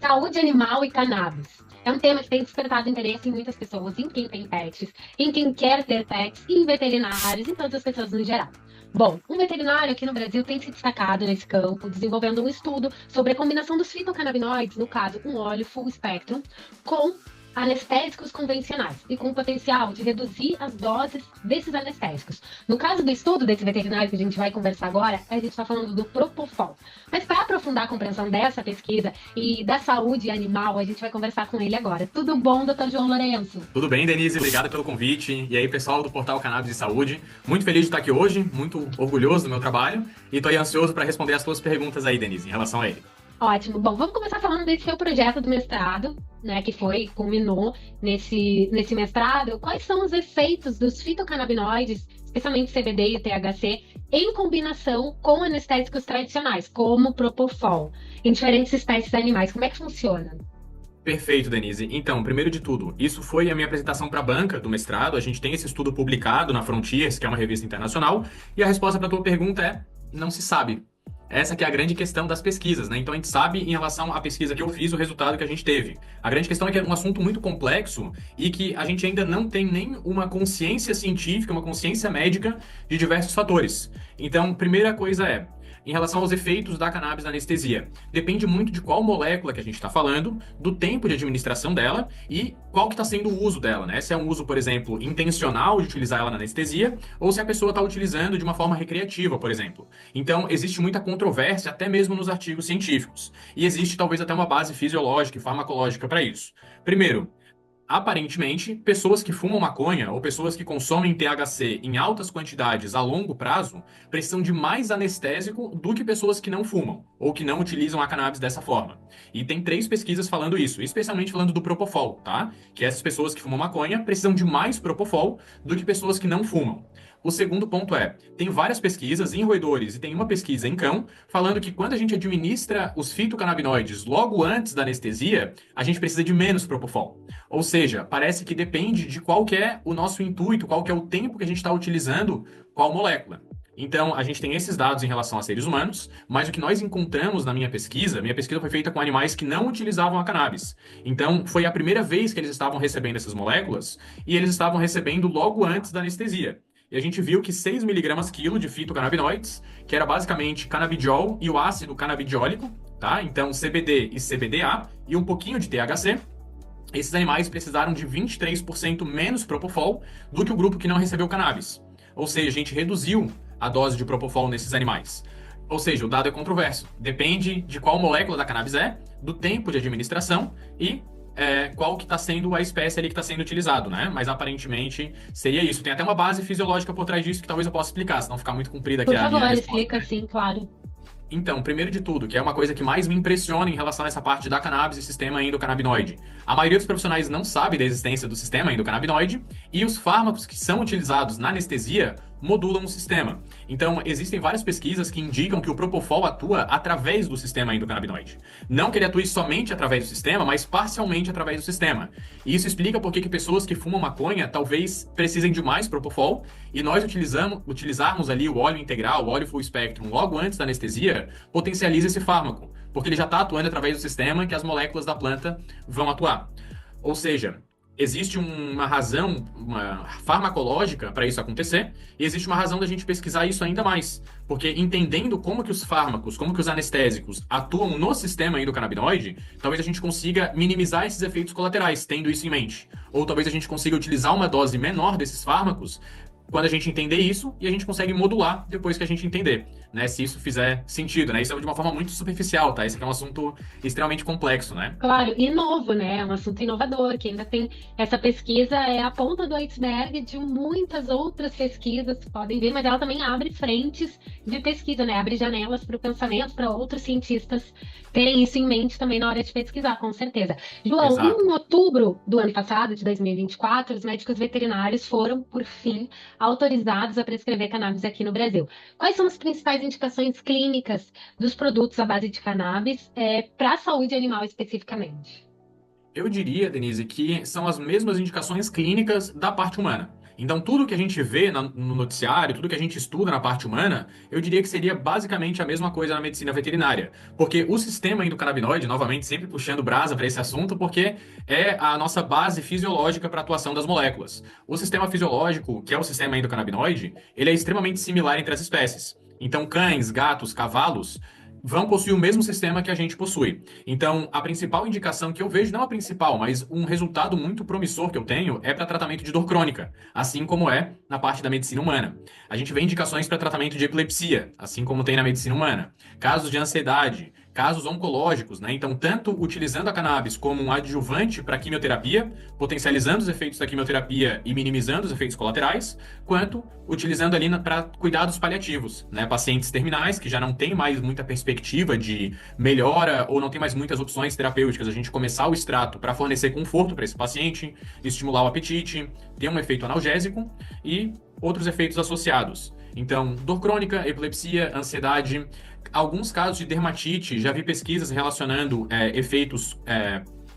Saúde animal e cannabis. É um tema que tem despertado interesse em muitas pessoas, em quem tem pets, em quem quer ter pets, em veterinários, em todas as pessoas no geral. Bom, um veterinário aqui no Brasil tem se destacado nesse campo, desenvolvendo um estudo sobre a combinação dos fitocannabinoides, no caso, um óleo full spectrum, com anestésicos convencionais e com o potencial de reduzir as doses desses anestésicos. No caso do estudo desse veterinário que a gente vai conversar agora, a gente está falando do Propofol. Mas para aprofundar a compreensão dessa pesquisa e da saúde animal, a gente vai conversar com ele agora. Tudo bom, doutor João Lourenço? Tudo bem, Denise? Obrigado pelo convite. E aí, pessoal do portal Cannabis e Saúde. Muito feliz de estar aqui hoje, muito orgulhoso do meu trabalho e estou ansioso para responder as suas perguntas aí, Denise, em relação a ele. Ótimo. Bom, vamos começar falando desse seu projeto do mestrado, né, que culminou nesse mestrado. Quais são os efeitos dos fitocannabinoides, especialmente CBD e THC, em combinação com anestésicos tradicionais, como Propofol, em diferentes espécies animais? Como é que funciona? Perfeito, Denise. Então, primeiro de tudo, isso foi a minha apresentação para a banca do mestrado. A gente tem esse estudo publicado na Frontiers, que é uma revista internacional, e a resposta para a tua pergunta é: não se sabe. Essa que é a grande questão das pesquisas, né? Então a gente sabe em relação à pesquisa que eu fiz, o resultado que a gente teve. A grande questão é que é um assunto muito complexo e que a gente ainda não tem nem uma consciência científica, uma consciência médica de diversos fatores. Então, primeira coisa é, em relação aos efeitos da cannabis na anestesia. Depende muito de qual molécula que a gente está falando, do tempo de administração dela e qual que está sendo o uso dela, né? Se é um uso, por exemplo, intencional de utilizar ela na anestesia, ou se a pessoa está utilizando de uma forma recreativa, por exemplo. Então, existe muita controvérsia, até mesmo nos artigos científicos. E existe talvez até uma base fisiológica e farmacológica para isso. Primeiro, aparentemente, pessoas que fumam maconha ou pessoas que consomem THC em altas quantidades a longo prazo precisam de mais anestésico do que pessoas que não fumam ou que não utilizam a cannabis dessa forma. E tem 3 pesquisas falando isso, especialmente falando do Propofol, tá? Que essas pessoas que fumam maconha precisam de mais Propofol do que pessoas que não fumam. O segundo ponto é, tem várias pesquisas em roedores e tem uma pesquisa em cão falando que quando a gente administra os fitocannabinoides logo antes da anestesia, a gente precisa de menos Propofol. Ou seja, parece que depende de qual que é o nosso intuito, qual que é o tempo que a gente está utilizando qual molécula. Então, a gente tem esses dados em relação a seres humanos, mas o que nós encontramos na minha pesquisa foi feita com animais que não utilizavam a cannabis. Então, foi a primeira vez que eles estavam recebendo essas moléculas e eles estavam recebendo logo antes da anestesia. E a gente viu que 6 miligramas quilo de fitocannabinoides, que era basicamente canabidiol e o ácido canabidiólico, tá? Então, CBD e CBDA e um pouquinho de THC, esses animais precisaram de 23% menos Propofol do que o grupo que não recebeu cannabis. Ou seja, a gente reduziu a dose de Propofol nesses animais. Ou seja, o dado é controverso. Depende de qual molécula da cannabis é, do tempo de administração e qual que está sendo a espécie ali que está sendo utilizado, né? Mas aparentemente seria isso. Tem até uma base fisiológica por trás disso que talvez eu possa explicar, se não ficar muito comprida aqui Por a minha favor, resposta. explica sim, claro. Então, primeiro de tudo, que é uma coisa que mais me impressiona em relação a essa parte da cannabis e sistema endocannabinoide. A maioria dos profissionais não sabe da existência do sistema endocannabinoide e os fármacos que são utilizados na anestesia modulam o sistema. Então, existem várias pesquisas que indicam que o Propofol atua através do sistema endocannabinoide. Não que ele atue somente através do sistema, mas parcialmente através do sistema. E isso explica por que pessoas que fumam maconha talvez precisem de mais Propofol e nós utilizarmos ali o óleo integral, o óleo full spectrum, logo antes da anestesia, potencializa esse fármaco, porque ele já está atuando através do sistema que as moléculas da planta vão atuar. Ou seja, existe uma razão, uma farmacológica para isso acontecer, e existe uma razão da gente pesquisar isso ainda mais, porque entendendo como que os fármacos, como que os anestésicos atuam no sistema endocannabinoide, talvez a gente consiga minimizar esses efeitos colaterais, tendo isso em mente. Ou talvez a gente consiga utilizar uma dose menor desses fármacos quando a gente entender isso, e a gente consegue modular depois que a gente entender, né? Se isso fizer sentido, né? Isso é de uma forma muito superficial, tá? Esse aqui é um assunto extremamente complexo, né? Claro, e novo, né? É um assunto inovador, que ainda tem essa pesquisa, é a ponta do iceberg de muitas outras pesquisas que podem vir, mas ela também abre frentes de pesquisa, né? Abre janelas para o pensamento, para outros cientistas terem isso em mente também na hora de pesquisar, com certeza. João, Exato. em outubro do ano passado, de 2024, os médicos veterinários foram, por fim, autorizados a prescrever cannabis aqui no Brasil. Quais são as principais indicações clínicas dos produtos à base de cannabis para a saúde animal especificamente? Eu diria, Denise, que são as mesmas indicações clínicas da parte humana. Então, tudo que a gente vê no noticiário, tudo que a gente estuda na parte humana, eu diria que seria basicamente a mesma coisa na medicina veterinária. Porque o sistema endocannabinoide, novamente, sempre puxando brasa para esse assunto, porque é a nossa base fisiológica para a atuação das moléculas. O sistema fisiológico, que é o sistema endocannabinoide, ele é extremamente similar entre as espécies. Então, cães, gatos, cavalos vão possuir o mesmo sistema que a gente possui. Então, a principal indicação que eu vejo, não a principal, mas um resultado muito promissor que eu tenho é para tratamento de dor crônica, assim como é na parte da medicina humana. A gente vê indicações para tratamento de epilepsia, assim como tem na medicina humana. Casos de ansiedade, casos oncológicos, né? Então, tanto utilizando a cannabis como um adjuvante para quimioterapia, potencializando os efeitos da quimioterapia e minimizando os efeitos colaterais, quanto utilizando ali para cuidados paliativos, né? Pacientes terminais que já não têm mais muita perspectiva de melhora ou não tem mais muitas opções terapêuticas, a gente começar o extrato para fornecer conforto para esse paciente, estimular o apetite, ter um efeito analgésico e outros efeitos associados. Então, dor crônica, epilepsia, ansiedade, alguns casos de dermatite, já vi pesquisas relacionando efeitos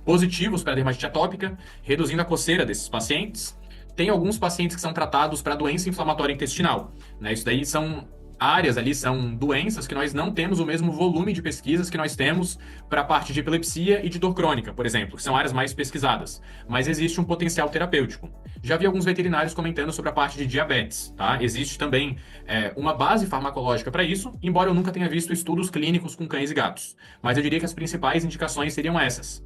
positivos para a dermatite atópica, reduzindo a coceira desses pacientes. Tem alguns pacientes que são tratados para doença inflamatória intestinal, né? Isso daí são áreas ali, são doenças que nós não temos o mesmo volume de pesquisas que nós temos para a parte de epilepsia e de dor crônica, por exemplo, que são áreas mais pesquisadas. Mas existe um potencial terapêutico. Já vi alguns veterinários comentando sobre a parte de diabetes, tá? Existe também uma base farmacológica para isso, embora eu nunca tenha visto estudos clínicos com cães e gatos. Mas eu diria que as principais indicações seriam essas.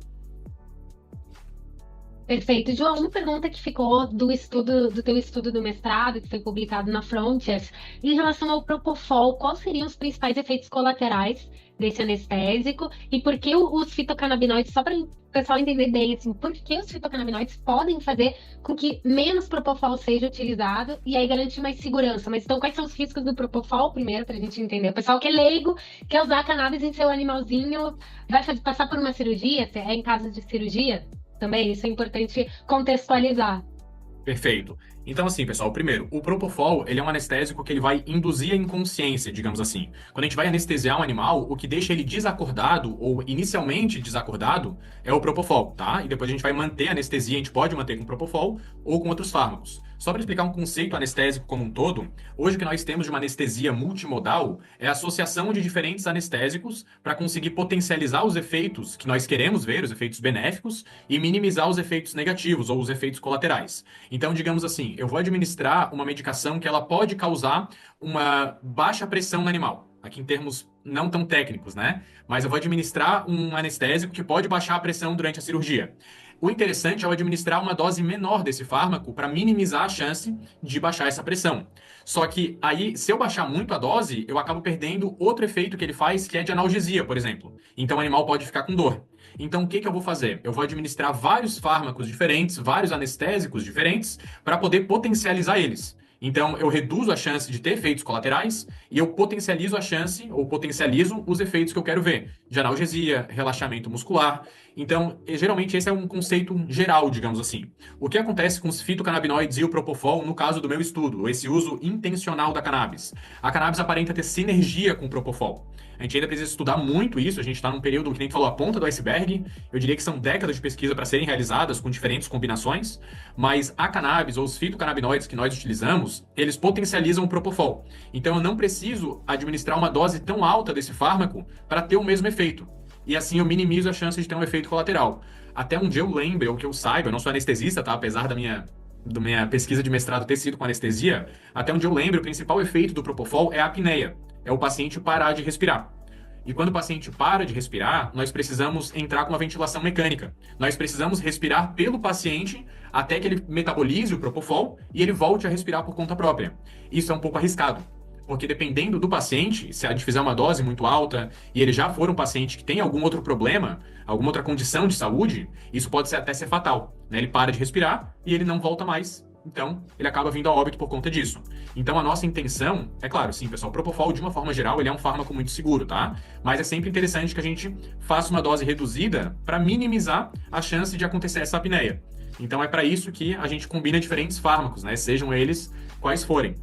Perfeito. João, uma pergunta que ficou do teu estudo do mestrado, que foi publicado na Frontiers, em relação ao Propofol, quais seriam os principais efeitos colaterais desse anestésico e por que os fitocannabinoides, só para o pessoal entender bem, assim, por que os fitocannabinoides podem fazer com que menos Propofol seja utilizado e aí garantir mais segurança. Mas então, quais são os riscos do Propofol, primeiro, para a gente entender? O pessoal que é leigo, quer usar cannabis em seu animalzinho, vai passar por uma cirurgia, se é em caso de cirurgia? Também, isso é importante contextualizar. Perfeito. Então, assim, pessoal, primeiro, o Propofol, ele é um anestésico que ele vai induzir a inconsciência, digamos assim. Quando a gente vai anestesiar um animal, o que deixa ele desacordado, ou inicialmente desacordado, é o Propofol, tá? E depois a gente vai manter a anestesia, a gente pode manter com Propofol ou com outros fármacos. Só para explicar um conceito anestésico como um todo, hoje o que nós temos de uma anestesia multimodal é a associação de diferentes anestésicos para conseguir potencializar os efeitos que nós queremos ver, os efeitos benéficos, e minimizar os efeitos negativos ou os efeitos colaterais. Então, digamos assim, eu vou administrar uma medicação que ela pode causar uma baixa pressão no animal. Aqui em termos não tão técnicos, né? Mas eu vou administrar um anestésico que pode baixar a pressão durante a cirurgia. O interessante é eu administrar uma dose menor desse fármaco para minimizar a chance de baixar essa pressão. Só que aí, se eu baixar muito a dose, eu acabo perdendo outro efeito que ele faz, que é de analgesia, por exemplo. Então o animal pode ficar com dor. Então, o que eu vou fazer? Eu vou administrar vários fármacos diferentes, vários anestésicos diferentes, para poder potencializar eles. Então, eu reduzo a chance de ter efeitos colaterais e eu potencializo a chance, ou potencializo os efeitos que eu quero ver, de analgesia, relaxamento muscular. Então, geralmente, esse é um conceito geral, digamos assim. O que acontece com os fitocannabinoides e o Propofol no caso do meu estudo, esse uso intencional da cannabis? A cannabis aparenta ter sinergia com o Propofol. A gente ainda precisa estudar muito isso, a gente está num período, que nem tu falou, a ponta do iceberg. Eu diria que são décadas de pesquisa para serem realizadas com diferentes combinações, mas a cannabis ou os fitocannabinoides que nós utilizamos, eles potencializam o Propofol. Então eu não preciso administrar uma dose tão alta desse fármaco para ter o mesmo efeito. E assim eu minimizo a chance de ter um efeito colateral. Até onde eu lembro, ou que eu saiba, eu não sou anestesista, tá? Apesar da minha pesquisa de mestrado ter sido com anestesia, até onde eu lembro, o principal efeito do Propofol é a apneia. É o paciente parar de respirar. E quando o paciente para de respirar, nós precisamos entrar com uma ventilação mecânica. Nós precisamos respirar pelo paciente até que ele metabolize o Propofol e ele volte a respirar por conta própria. Isso é um pouco arriscado, porque dependendo do paciente, se a gente fizer uma dose muito alta e ele já for um paciente que tem algum outro problema, alguma outra condição de saúde, isso pode até ser fatal, né? Ele para de respirar e ele não volta mais. Então, ele acaba vindo a óbito por conta disso. Então, a nossa intenção, é claro, sim, pessoal, o Propofol, de uma forma geral, ele é um fármaco muito seguro, tá? Mas é sempre interessante que a gente faça uma dose reduzida para minimizar a chance de acontecer essa apneia. Então, é para isso que a gente combina diferentes fármacos, né? Sejam eles quais forem.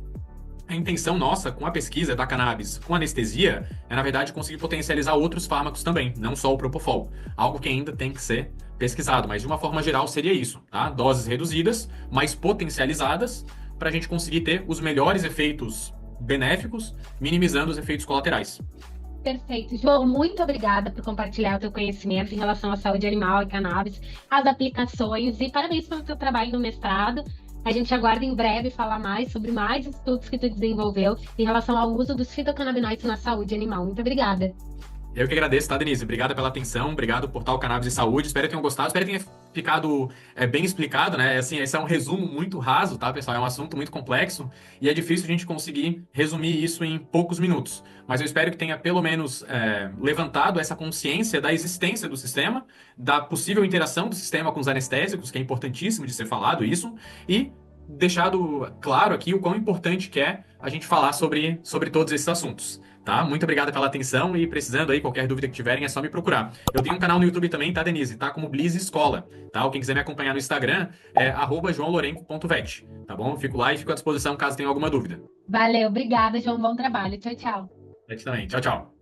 A intenção nossa com a pesquisa da cannabis com anestesia é, na verdade, conseguir potencializar outros fármacos também, não só o Propofol. Algo que ainda tem que ser pesquisado, mas de uma forma geral seria isso, tá? Doses reduzidas, mas potencializadas, para a gente conseguir ter os melhores efeitos benéficos, minimizando os efeitos colaterais. Perfeito. João, muito obrigada por compartilhar o teu conhecimento em relação à saúde animal e cannabis, as aplicações e parabéns pelo teu trabalho no mestrado. A gente aguarda em breve falar mais sobre mais estudos que tu desenvolveu em relação ao uso dos fitocannabinoides na saúde animal. Muito obrigada. Eu que agradeço, tá, Denise? Obrigado pela atenção, obrigado por Portal Cannabis e Saúde. Espero que tenham gostado, espero que tenha ficado bem explicado, né? Assim, esse é um resumo muito raso, tá, pessoal? É um assunto muito complexo e é difícil a gente conseguir resumir isso em poucos minutos. Mas eu espero que tenha, pelo menos, levantado essa consciência da existência do sistema, da possível interação do sistema com os anestésicos, que é importantíssimo de ser falado isso, e deixado claro aqui o quão importante que é a gente falar sobre todos esses assuntos. Tá? Muito obrigado pela atenção e precisando aí, qualquer dúvida que tiverem, é só me procurar. Eu tenho um canal no YouTube também, tá, Denise? Tá como Bliss Escola, tá? Ou quem quiser me acompanhar no Instagram é @joaolorenco.vet, tá bom? Eu fico lá e fico à disposição caso tenha alguma dúvida. Valeu, obrigada, João. Bom trabalho. Tchau, tchau. Também. Tchau, tchau.